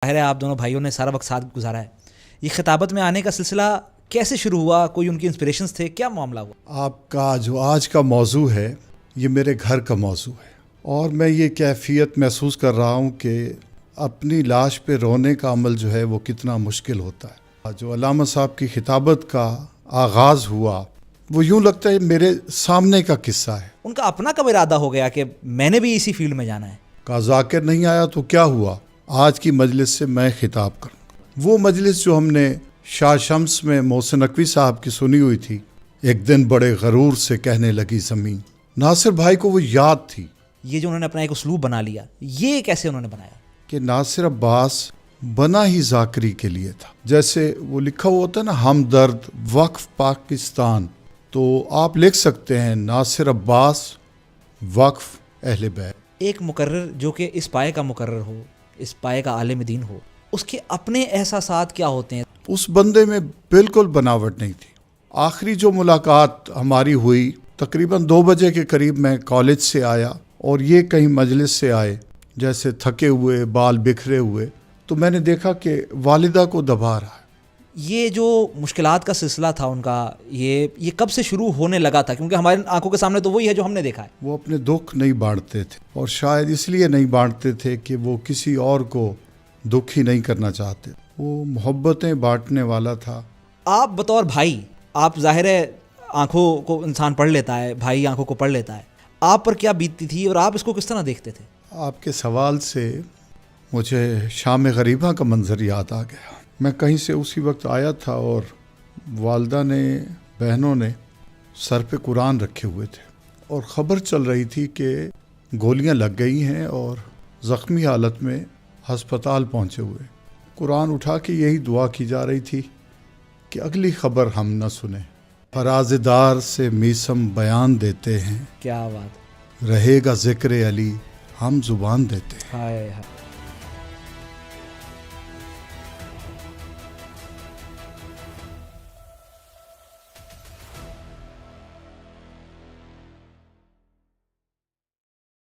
ظاہر ہے آپ دونوں بھائیوں نے سارا وقت ساتھ گزارا ہے. یہ خطابت میں آنے کا سلسلہ کیسے شروع ہوا؟ کوئی ان کی انسپریشنز تھے؟ کیا معاملہ ہوا؟ آپ کا جو آج کا موضوع ہے یہ میرے گھر کا موضوع ہے، اور میں یہ کیفیت محسوس کر رہا ہوں کہ اپنی لاش پہ رونے کا عمل جو ہے وہ کتنا مشکل ہوتا ہے. جو علامہ صاحب کی خطابت کا آغاز ہوا وہ یوں لگتا ہے میرے سامنے کا قصہ ہے. ان کا اپنا کب ارادہ ہو گیا کہ میں نے بھی اسی فیلڈ میں جانا ہے؟ کا ذاکر نہیں آیا تو کیا ہوا، آج کی مجلس سے میں خطاب کروں. وہ مجلس جو ہم نے شاہ شمس میں محسن نقوی صاحب کی سنی ہوئی تھی، ایک دن بڑے غرور سے کہنے لگی زمین، ناصر بھائی کو وہ یاد تھی. یہ جو انہوں نے اپنا ایک اسلوب بنا لیا، یہ کیسے انہوں نے بنایا؟ کہ ناصر عباس بنا ہی ذاکری کے لیے تھا. جیسے وہ لکھا ہوا ہوتا ہے نا، ہمدرد وقف پاکستان، تو آپ لکھ سکتے ہیں ناصر عباس وقف اہل بیت. ایک مقرر جو کہ اس پائے کا مقرر ہو، اس پائے کا عالم دین ہو، اس کے اپنے احساسات کیا ہوتے ہیں؟ اس بندے میں بالکل بناوٹ نہیں تھی. آخری جو ملاقات ہماری ہوئی تقریباً 2 بجے کے قریب، میں کالج سے آیا اور یہ کہیں مجلس سے آئے جیسے تھکے ہوئے، بال بکھرے ہوئے، تو میں نے دیکھا کہ والدہ کو دبا رہا ہے. یہ جو مشکلات کا سلسلہ تھا ان کا، یہ کب سے شروع ہونے لگا تھا؟ کیونکہ ہماری آنکھوں کے سامنے تو وہی ہے جو ہم نے دیکھا ہے. وہ اپنے دکھ نہیں بانٹتے تھے، اور شاید اس لیے نہیں بانٹتے تھے کہ وہ کسی اور کو دکھ ہی نہیں کرنا چاہتے. وہ محبتیں بانٹنے والا تھا. آپ بطور بھائی، آپ ظاہر ہے آنکھوں کو انسان پڑھ لیتا ہے، بھائی آنکھوں کو پڑھ لیتا ہے، آپ پر کیا بیتتی تھی اور آپ اس کو کس طرح دیکھتے تھے؟ آپ کے سوال سے مجھے شام غریبہ کا منظر یاد آ گیا. میں کہیں سے اسی وقت آیا تھا اور والدہ نے، بہنوں نے سر پہ قرآن رکھے ہوئے تھے، اور خبر چل رہی تھی کہ گولیاں لگ گئی ہیں اور زخمی حالت میں ہسپتال پہنچے ہوئے. قرآن اٹھا کے یہی دعا کی جا رہی تھی کہ اگلی خبر ہم نہ سنیں. فراز دار سے میسم بیان دیتے ہیں، کیا بات! رہے گا ذکر علی ہم زبان دیتے ہیں. ہائے ہائے.